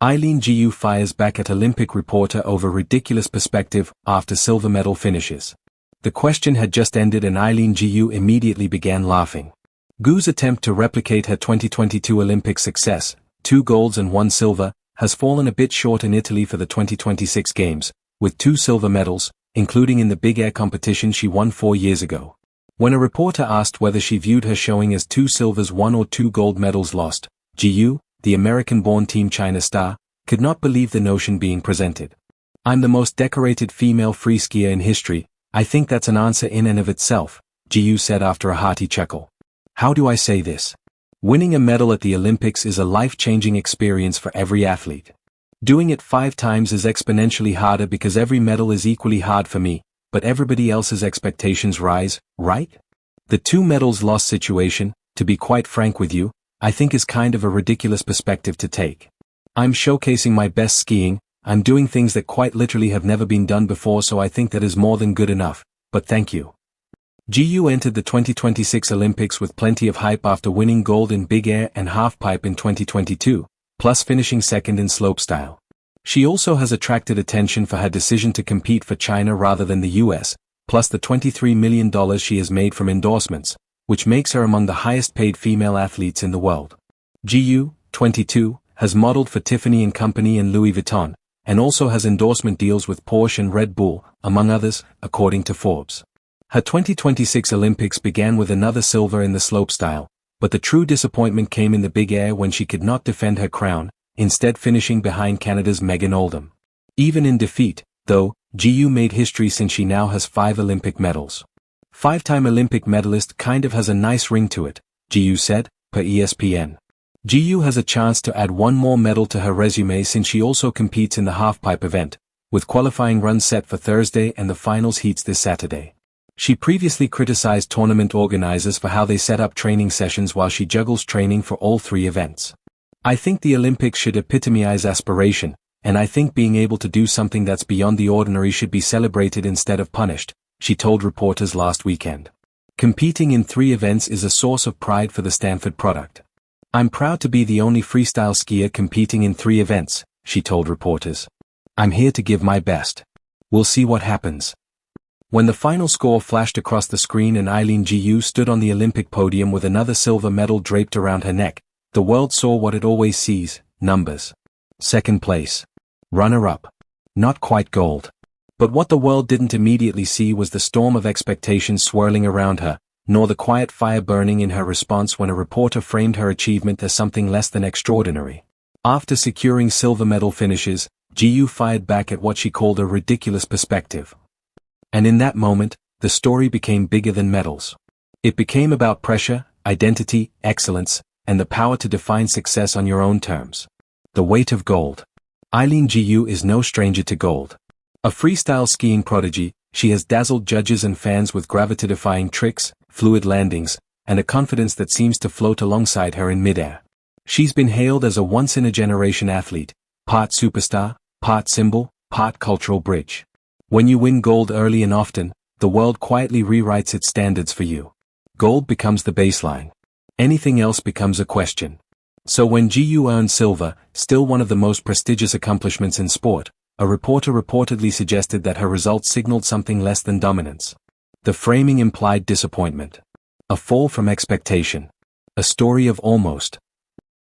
Eileen Gu fires back at Olympic reporter over ridiculous perspective after silver medal finishes. The question had just ended and Eileen Gu immediately began laughing. Gu's attempt to replicate her 2022 Olympic success, 2 golds and 1 silver, has fallen a bit short in Italy for the 2026 Games, with 2 silver medals, including in the big air competition she won 4 years ago. When a reporter asked whether she viewed her showing as 2 silvers won or 2 gold medals lost, Gu, the American-born Team China star, could not believe the notion being presented. "I'm the most decorated female free skier in history, I think that's an answer in and of itself," Gu said after a hearty chuckle. "How do I say this? Winning a medal at the Olympics is a life-changing experience for every athlete. Doing it 5 times is exponentially harder because every medal is equally hard for me, but everybody else's expectations rise, right? The 2 medals lost situation, to be quite frank with you, I think is kind of a ridiculous perspective to take. I'm showcasing my best skiing, I'm doing things that quite literally have never been done before, so I think that is more than good enough, but thank you." Gu entered the 2026 Olympics with plenty of hype after winning gold in big air and halfpipe in 2022, plus finishing second in slopestyle. She also has attracted attention for her decision to compete for China rather than the US, plus the $23 million she has made from endorsements, which makes her among the highest-paid female athletes in the world. Gu, 22, has modeled for Tiffany & Company and Louis Vuitton, and also has endorsement deals with Porsche and Red Bull, among others, according to Forbes. Her 2026 Olympics began with another silver in the slopestyle, but the true disappointment came in the big air when she could not defend her crown, instead finishing behind Canada's Megan Oldham. Even in defeat, though, Gu made history since she now has 5 Olympic medals. 5-time Olympic medalist kind of has a nice ring to it, Gu said, per ESPN. Gu has a chance to add 1 more medal to her resume since she also competes in the halfpipe event, with qualifying runs set for Thursday and the finals heats this Saturday. She previously criticized tournament organizers for how they set up training sessions while she juggles training for all 3 events. "I think the Olympics should epitomize aspiration, and I think being able to do something that's beyond the ordinary should be celebrated instead of punished," she told reporters last weekend. "Competing in 3 events is a source of pride for the Stanford product. I'm proud to be the only freestyle skier competing in 3 events," she told reporters. "I'm here to give my best. We'll see what happens." When the final score flashed across the screen and Eileen Gu stood on the Olympic podium with another silver medal draped around her neck, the world saw what it always sees: numbers. Second place. Runner-up. Not quite gold. But what the world didn't immediately see was the storm of expectations swirling around her, nor the quiet fire burning in her response when a reporter framed her achievement as something less than extraordinary. After securing silver medal finishes, Gu fired back at what she called a ridiculous perspective. And in that moment, the story became bigger than medals. It became about pressure, identity, excellence, and the power to define success on your own terms. The weight of gold. Eileen Gu is no stranger to gold. A freestyle skiing prodigy, she has dazzled judges and fans with gravity-defying tricks, fluid landings, and a confidence that seems to float alongside her in midair. She's been hailed as a once-in-a-generation athlete, part superstar, part symbol, part cultural bridge. When you win gold early and often, the world quietly rewrites its standards for you. Gold becomes the baseline. Anything else becomes a question. So when Gu earned silver, still one of the most prestigious accomplishments in sport, a reporter reportedly suggested that her results signaled something less than dominance. The framing implied disappointment. A fall from expectation. A story of almost.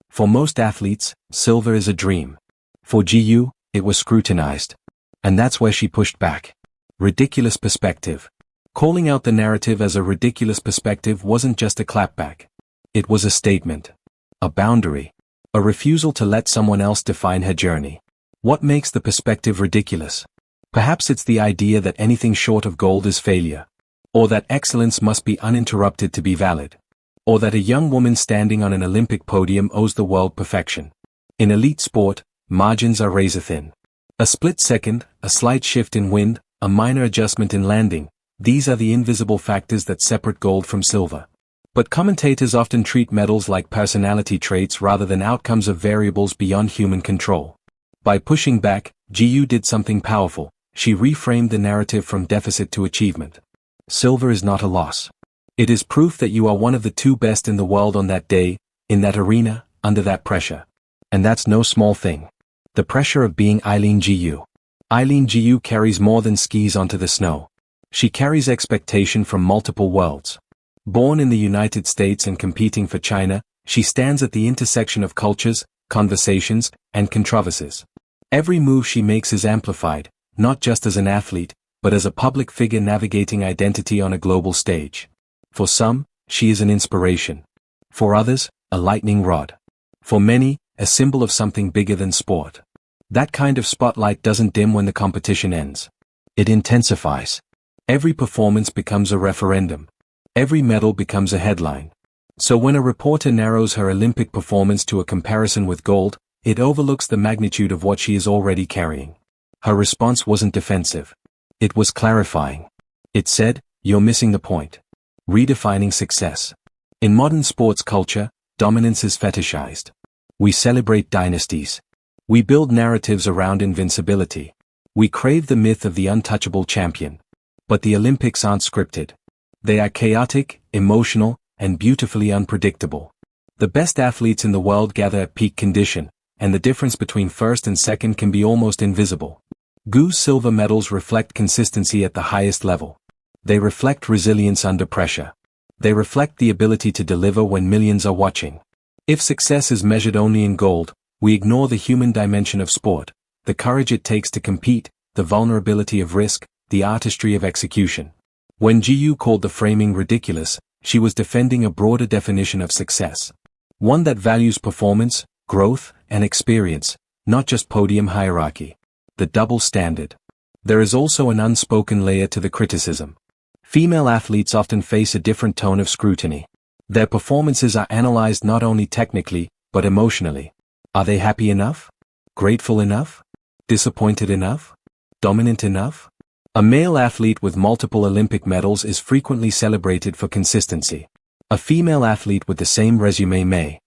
For most athletes, silver is a dream. For Gu, it was scrutinized. And that's where she pushed back. Ridiculous perspective. Calling out the narrative as a ridiculous perspective wasn't just a clapback. It was a statement. A boundary. A refusal to let someone else define her journey. What makes the perspective ridiculous? Perhaps it's the idea that anything short of gold is failure. Or that excellence must be uninterrupted to be valid. Or that a young woman standing on an Olympic podium owes the world perfection. In elite sport, margins are razor-thin. A split second, a slight shift in wind, a minor adjustment in landing, these are the invisible factors that separate gold from silver. But commentators often treat medals like personality traits rather than outcomes of variables beyond human control. By pushing back, Gu did something powerful. She reframed the narrative from deficit to achievement. Silver is not a loss. It is proof that you are one of the 2 best in the world on that day, in that arena, under that pressure. And that's no small thing. The pressure of being Eileen Gu. Eileen Gu carries more than skis onto the snow. She carries expectation from multiple worlds. Born in the United States and competing for China, she stands at the intersection of cultures, conversations, and controversies. Every move she makes is amplified, not just as an athlete, but as a public figure navigating identity on a global stage. For some, she is an inspiration. For others, a lightning rod. For many, a symbol of something bigger than sport. That kind of spotlight doesn't dim when the competition ends. It intensifies. Every performance becomes a referendum. Every medal becomes a headline. So when a reporter narrows her Olympic performance to a comparison with gold, it overlooks the magnitude of what she is already carrying. Her response wasn't defensive. It was clarifying. It said, "You're missing the point." Redefining success. In modern sports culture, dominance is fetishized. We celebrate dynasties. We build narratives around invincibility. We crave the myth of the untouchable champion. But the Olympics aren't scripted. They are chaotic, emotional, and beautifully unpredictable. The best athletes in the world gather at peak condition, and the difference between first and second can be almost invisible. Gu's silver medals reflect consistency at the highest level. They reflect resilience under pressure. They reflect the ability to deliver when millions are watching. If success is measured only in gold, we ignore the human dimension of sport, the courage it takes to compete, the vulnerability of risk, the artistry of execution. When Gu called the framing ridiculous, she was defending a broader definition of success. One that values performance, growth, and experience, not just podium hierarchy. The double standard. There is also an unspoken layer to the criticism. Female athletes often face a different tone of scrutiny. Their performances are analyzed not only technically, but emotionally. Are they happy enough? Grateful enough? Disappointed enough? Dominant enough? A male athlete with multiple Olympic medals is frequently celebrated for consistency. A female athlete with the same resume may,